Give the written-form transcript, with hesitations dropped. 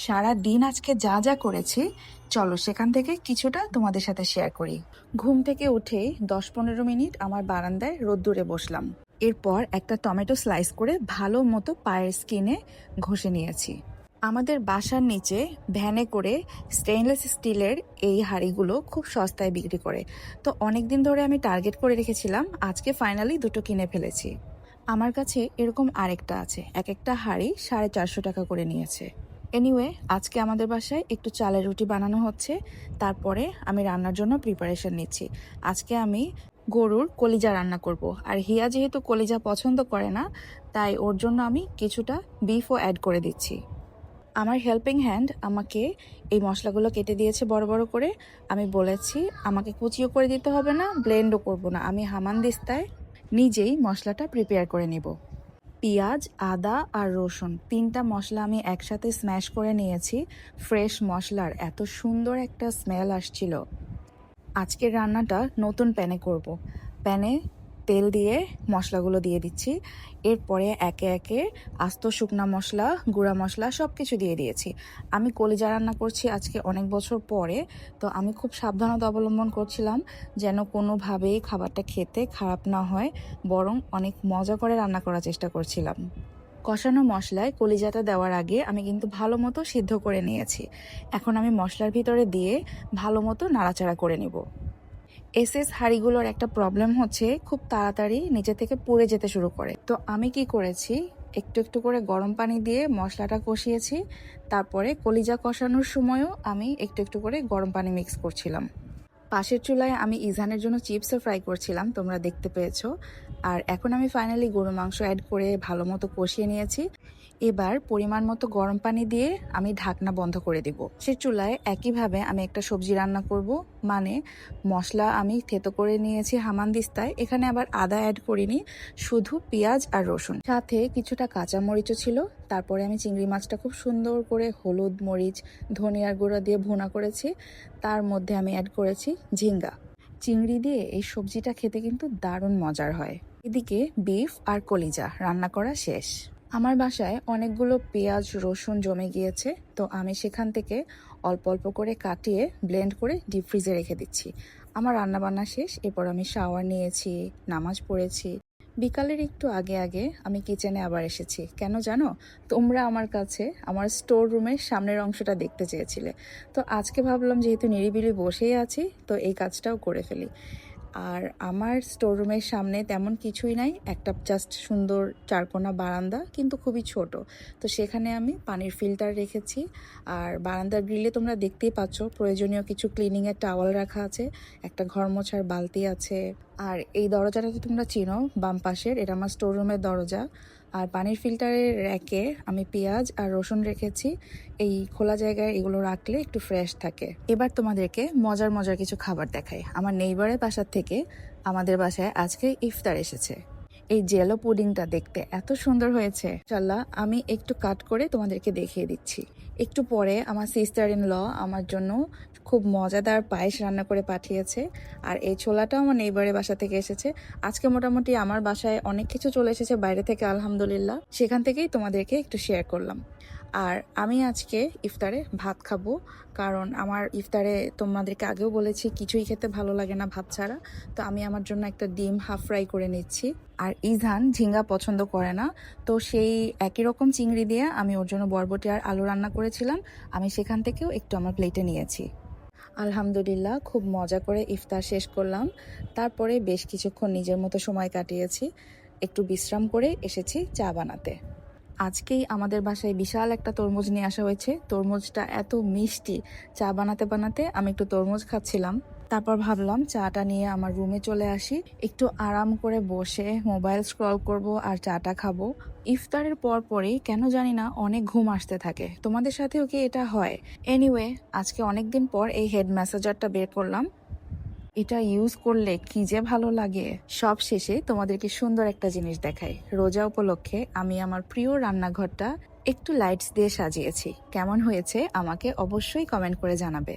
সারা দিন আজকে যা যা করেছি চলো সেখান থেকে কিছুটা তোমাদের সাথে শেয়ার করি। ঘুম থেকে উঠে 10-15 মিনিট আমার বারান্দায় রোদ্দুরে বসলাম। এরপর একটা টমেটো স্লাইস করে ভালো মতো পায়ের স্কিনে ঘষে নিয়েছি। আমাদের বাসার নিচে ভ্যানে করে স্টেইনলেস স্টিলের এই হাঁড়িগুলো খুব সস্তায় বিক্রি করে। তো অনেক দিন ধরে আমি টার্গেট করে রেখেছিলাম, আজকে ফাইনালি দুটো কিনে ফেলেছি। আমার কাছে এরকম আরেকটা আছে, এক একটা হাঁড়ি 450 টাকা করে নিয়েছে। এনিওয়ে, আজকে আমাদের বাসায় একটু চালের রুটি বানানো হচ্ছে, তারপরে আমি রান্নার জন্য প্রিপারেশন নিচ্ছি। আজকে আমি গরুর কলিজা রান্না করব, আর হিয়া যেহেতু কলিজা পছন্দ করে না, তাই ওর জন্য আমি কিছুটা বিফও অ্যাড করে দিচ্ছি। আমার হেল্পিং হ্যান্ড আমাকে এই মশলাগুলো কেটে দিয়েছে বড় বড় করে। আমি বলেছি আমাকে কুচিও করে দিতে হবে না, ব্লেন্ডও করব না, আমি হামানদিস্তায় নিজেই মশলাটা প্রিপেয়ার করে নেব। পেঁয়াজ, আদা আর রসুন 3টা মশলা আমি একসাথে স্ম্যাশ করে নিয়েছি। ফ্রেশ মশলার এত সুন্দর একটা স্মেল আসছিল। আজকের রান্নাটা নতুন প্যানে করব। প্যানে তেল দিয়ে মশলাগুলো দিয়ে দিচ্ছি। এরপরে একে একে আস্ত শুকনা মশলা, গুঁড়া মশলা সব কিছু দিয়ে দিয়েছি। আমি কলিজা রান্না করছি আজকে অনেক বছর পরে, তো আমি খুব সাবধানতা অবলম্বন করছিলাম যেন কোনোভাবেই খাবারটা খেতে খারাপ না হয়, বরং অনেক মজা করে রান্না করার চেষ্টা করছিলাম। কষানো মশলায় কলিজাটা দেওয়ার আগে আমি কিন্তু ভালো মতো সিদ্ধ করে নিয়েছি। এখন আমি মশলার ভিতরে দিয়ে ভালো মতো নাড়াচাড়া করে নেব। এসএস হাঁড়িগুলোর একটা প্রবলেম হচ্ছে খুব তাড়াতাড়ি নিচে থেকে পুড়ে যেতে শুরু করে। তো আমি কি করেছি, একটু একটু করে গরম পানি দিয়ে মশলাটা কষিয়েছি। তারপরে কলিজা কষানোর সময়ও আমি একটু একটু করে গরম পানি মিক্স করছিলাম। পাশের চুলায় আমি ইজানের জন্য চিপসও ফ্রাই করছিলাম, তোমরা দেখতে পেয়েছো। আর এখন আমি ফাইনালি গরুর মাংস অ্যাড করে ভালো মতো কষিয়ে নিয়েছি। এবার পরিমাণ মতো গরম পানি দিয়ে আমি ঢাকনা বন্ধ করে দিব। সে চুলায় একইভাবে আমি একটা সবজি রান্না করব, মানে মশলা আমি থেতো করে নিয়েছি হামানদিস্তায়। এখানে আবার আদা অ্যাড করিনি, শুধু পেঁয়াজ আর রসুন, সাথে কিছুটা কাঁচা মরিচও ছিল। তারপরে আমি চিংড়ি মাছটা খুব সুন্দর করে হলুদ, মরিচ, ধনিয়ার গুঁড়া দিয়ে ভুনা করেছি। তার মধ্যে আমি অ্যাড করেছি ঝিঙ্গা। চিংড়ি দিয়ে এই সবজিটা খেতে কিন্তু দারুণ মজার হয়। এদিকে বিফ আর কলিজা রান্না করা শেষ। আমার বাসায় অনেকগুলো পেঁয়াজ রসুন জমে গিয়েছে, তো আমি সেখান থেকে অল্প অল্প করে কাটিয়ে ব্লেন্ড করে ডিপ ফ্রিজে রেখে দিচ্ছি। আমার রান্নাবান্না শেষ, এরপর আমি শাওয়ার নিয়েছি, নামাজ পড়েছি। বিকালের একটু আগে আগে আমি কিচেনে আবার এসেছি। কেন জানো? তোমরা আমার কাছে আমার স্টোর রুমের সামনের অংশটা দেখতে চেয়েছিলে, তো আজকে ভাবলাম যেহেতু নিরিবিলি বসেই আছি, তো এই কাজটাও করে ফেলি। আর আমার স্টোর রুমের সামনে তেমন কিছুই নাই, একটা জাস্ট সুন্দর চারকোনা বারান্দা, কিন্তু খুবই ছোট। তো সেখানে আমি পানির ফিল্টার রেখেছি। আর বারান্দার গ্রিলে তোমরা দেখতেই পাচ্ছ প্রয়োজনীয় কিছু ক্লিনিংয়ের টাওয়াল রাখা আছে, একটা ঘর মোছার বালতি আছে। আর এই দরজাটা তো তোমরা চিনো, বাম পাশের, এটা আমার স্টোর রুমের দরজা। আর পানির ফিল্টারের র্যাকে আমি পেঁয়াজ আর রসুন রেখেছি। এই খোলা জায়গায় এগুলো রাখলে একটু ফ্রেশ থাকে। এবার তোমাদেরকে মজার মজার কিছু খাবার দেখাই। আমার নেইবারের বাসার থেকে আমাদের বাসায় আজকে ইফতার এসেছে। এই জেলো পুডিংটা দেখতে এত সুন্দর হয়েছে, ইনশাআল্লাহ আমি একটু কাট করে তোমাদেরকে দেখিয়ে দিচ্ছি। একটু পরে আমার সিস্টার ইন ল আমার জন্য খুব মজাদার পায়েস রান্না করে পাঠিয়েছে। আর এই ছোলাটাও আমার নেইবারের বাসা থেকে এসেছে। আজকে মোটামুটি আমার বাসায় অনেক কিছু চলে এসেছে বাইরে থেকে, আলহামদুলিল্লাহ। সেখান থেকেই তোমাদেরকে একটু শেয়ার করলাম। আর আমি আজকে ইফতারে ভাত খাবো, কারণ আমার ইফতারে তোমাদেরকে আগেও বলেছি কিছুই খেতে ভালো লাগে না ভাত ছাড়া। তো আমি আমার জন্য একটা ডিম হাফ ফ্রাই করে নিচ্ছি। আর ইজান ঝিঙ্গা পছন্দ করে না, তো সেই একই রকম চিংড়ি দিয়ে আমি ওর জন্য বরবটি আর আলু রান্না করেছিলাম। আমি সেখান থেকেও একটু আমার প্লেটে নিয়েছি। আলহামদুলিল্লাহ খুব মজা করে ইফতার শেষ করলাম। তারপরে বেশ কিছুক্ষণ নিজের মতো সময় কাটিয়েছি, একটু বিশ্রাম করে এসেছি চা বানাতে। আজকেই আমাদের বাসায় বিশাল একটা তরমুজ নিয়ে আসা হয়েছে। তরমুজটা এত মিষ্টি, চা বানাতে বানাতে আমি একটু তরমুজ খাচ্ছিলাম। তারপর ভাবলাম চাটা নিয়ে আমার রুমে চলে আসি, একটু আরাম করে বসে মোবাইল স্ক্রল করব আর চাটা খাবো। ইফতারের পর পরই কেন জানি না অনেক ঘুম আসতে থাকে। তোমাদের সাথেও কি এটা হয়? এনিওয়ে, আজকে অনেকদিন পর এই হেড ম্যাসাজারটা বের করলাম। এটা ইউজ করলে কি যে ভালো লাগে। সব শেষে তোমাদেরকে সুন্দর একটা জিনিস দেখাই। রোজা উপলক্ষে আমি আমার প্রিয় রান্নাঘরটা একটু লাইটস দিয়ে সাজিয়েছি। কেমন হয়েছে আমাকে অবশ্যই কমেন্ট করে জানাবে।